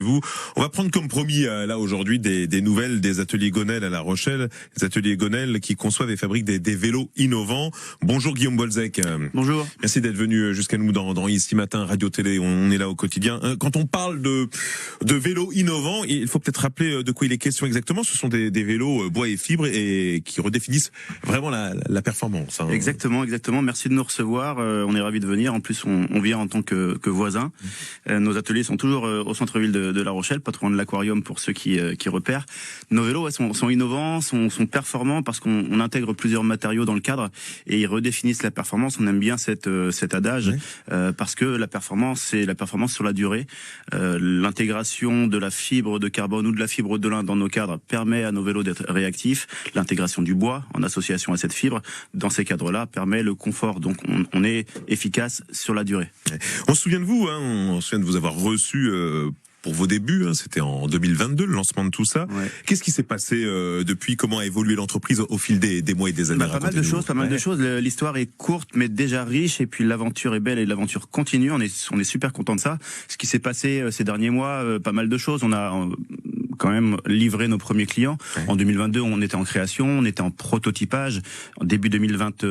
Vous, on va prendre comme promis là aujourd'hui des nouvelles des ateliers Gonel à La Rochelle, les ateliers Gonel qui conçoivent et fabriquent des vélos innovants. Bonjour Guillaume Bolzec. Bonjour. Merci d'être venu jusqu'à nous dans Ici Matin Radio Télé. On est là au quotidien. Quand on parle de vélos innovants, il faut peut-être rappeler de quoi il est question exactement. Ce sont des vélos bois et fibres et qui redéfinissent vraiment la performance. Exactement. Merci de nous recevoir. On est ravis de venir. En plus, on vient en tant que voisins. Nos ateliers sont toujours au centre-ville de La Rochelle, pas trop loin de l'aquarium pour ceux qui repèrent. Nos vélos sont innovants, sont performants parce qu'on intègre plusieurs matériaux dans le cadre et ils redéfinissent la performance. On aime bien cet adage parce que la performance, c'est la performance sur la durée. L'intégration de la fibre de carbone ou de la fibre de lin dans nos cadres permet à nos vélos d'être réactifs. L'intégration du bois en association à cette fibre dans ces cadres-là permet le confort. Donc on est efficace sur la durée. On se souvient de vous, on se souvient de vous avoir reçu pour vos débuts, c'était en 2022, le lancement de tout ça. Ouais. Qu'est-ce qui s'est passé depuis? Comment a évolué l'entreprise au fil des mois et des années? Pas mal de choses. L'histoire est courte, mais déjà riche, et puis l'aventure est belle et l'aventure continue. On est super content de ça. Ce qui s'est passé ces derniers mois, pas mal de choses. On a quand même livré nos premiers clients. Ouais. En 2022, on était en création, on était en prototypage. En début 2020,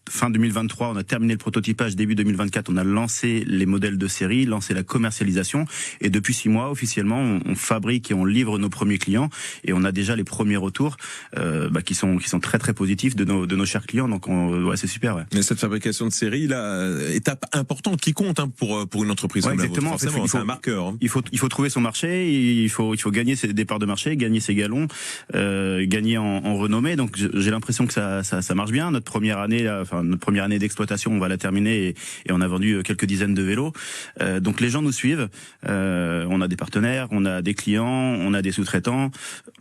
fin 2023, on a terminé le prototypage. Début 2024, on a lancé les modèles de série, lancé la commercialisation. Et depuis 6 mois, officiellement, on fabrique et on livre nos premiers clients. Et on a déjà les premiers retours qui sont très très positifs de nos chers clients. Donc c'est super. Ouais. Mais cette fabrication de série, là, étape importante qui compte pour une entreprise comme la vôtre. Forcément, c'est un marqueur. Il faut trouver son marché. Il faut gagner ses départs de marché, gagner ses galons, gagner en renommée. Donc j'ai l'impression que ça marche bien. Notre première année d'exploitation, on va la terminer et on a vendu quelques dizaines de vélos. Donc les gens nous suivent. On a des partenaires, on a des clients, on a des sous-traitants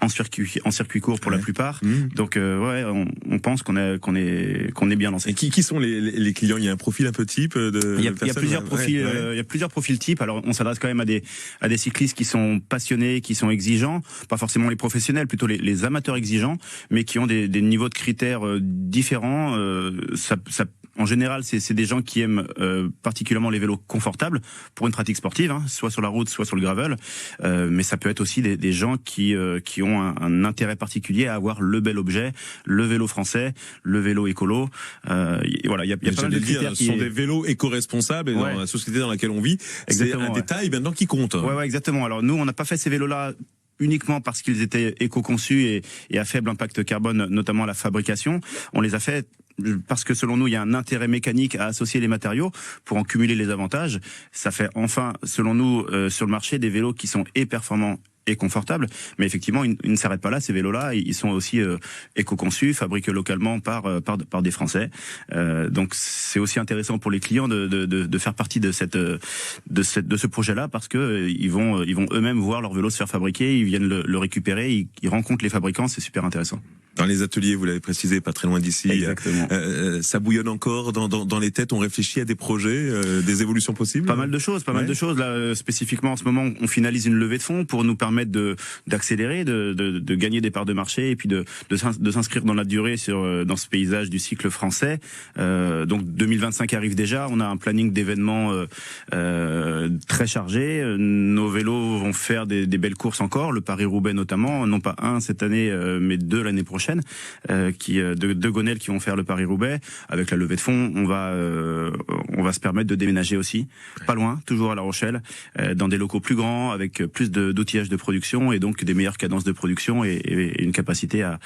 en circuit court pour la plupart. Donc on pense qu'on est bien lancé. Et qui sont les clients? Il y a un profil un peu type de Il y a plusieurs profils. Il y a plusieurs profils types. Alors on s'adresse quand même à des cyclistes qui sont passionnés, qui sont exigeants, pas forcément les professionnels, plutôt les amateurs exigeants, mais qui ont des niveaux de critères différents. En général, c'est des gens qui aiment particulièrement les vélos confortables pour une pratique sportive, soit sur la route, soit sur le gravel. Mais ça peut être aussi des gens qui ont un intérêt particulier à avoir le bel objet, le vélo français, le vélo écolo. Voilà, il y a pas mal de critères. Ce sont des vélos éco-responsables et dans la société dans laquelle on vit, c'est un détail maintenant qui compte. Ouais, exactement. Alors nous, on n'a pas fait ces vélos-là uniquement parce qu'ils étaient éco-conçus et à faible impact carbone, notamment à la fabrication. On les a fait parce que selon nous, il y a un intérêt mécanique à associer les matériaux pour en cumuler les avantages. Ça fait enfin, selon nous, sur le marché, des vélos qui sont performants et confortables, mais effectivement, ils ne s'arrêtent pas là. Ces vélos-là, ils sont aussi éco-conçus, fabriqués localement par des Français. Donc, c'est aussi intéressant pour les clients de faire partie de ce projet-là, parce que ils vont eux-mêmes voir leur vélo se faire fabriquer, ils viennent le récupérer, ils rencontrent les fabricants, c'est super intéressant. Dans les ateliers, vous l'avez précisé, pas très loin d'ici. Exactement. Ça bouillonne encore dans les têtes. On réfléchit à des projets, des évolutions possibles. Pas mal de choses. Là, spécifiquement en ce moment, on finalise une levée de fonds pour nous permettre d'accélérer, de gagner des parts de marché et puis de s'inscrire dans la durée dans ce paysage du cycle français. Donc 2025 arrive déjà. On a un planning d'événements très chargé. Nos vélos vont faire des belles courses encore. Le Paris-Roubaix notamment, non pas un cette année, mais 2 l'année prochaine. De Gonel qui vont faire le Paris-Roubaix. Avec la levée de fonds, on va se permettre de déménager aussi, pas loin, toujours à La Rochelle, dans des locaux plus grands, avec plus d'outillage de production et donc des meilleures cadences de production et une capacité à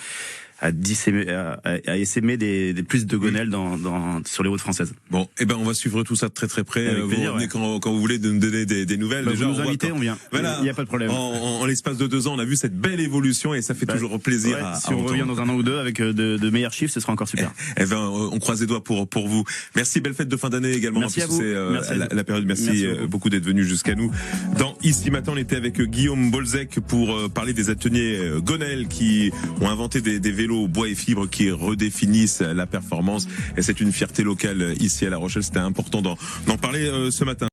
essaimer des plus de Gonel sur les routes françaises. Bon, on va suivre tout ça de très très près. Vous revenez quand vous voulez de nous donner des nouvelles. Déjà, vous nous invitez, on vient. Voilà. Il n'y a pas de problème. En l'espace de 2 ans, on a vu cette belle évolution et ça fait toujours plaisir. Si on revient dans 1 an ou 2 avec de meilleurs chiffres, ce sera encore super. On croise les doigts pour vous. Merci, belle fête de fin d'année également. Merci à vous. C'est la période. Merci beaucoup d'être venu jusqu'à nous. Dans Ici Matin, on était avec Guillaume Bolzec pour parler des ateliers Gonel qui ont inventé des vélos bois et fibres qui redéfinissent la performance. Et c'est une fierté locale ici à La Rochelle. C'était important d'en parler ce matin.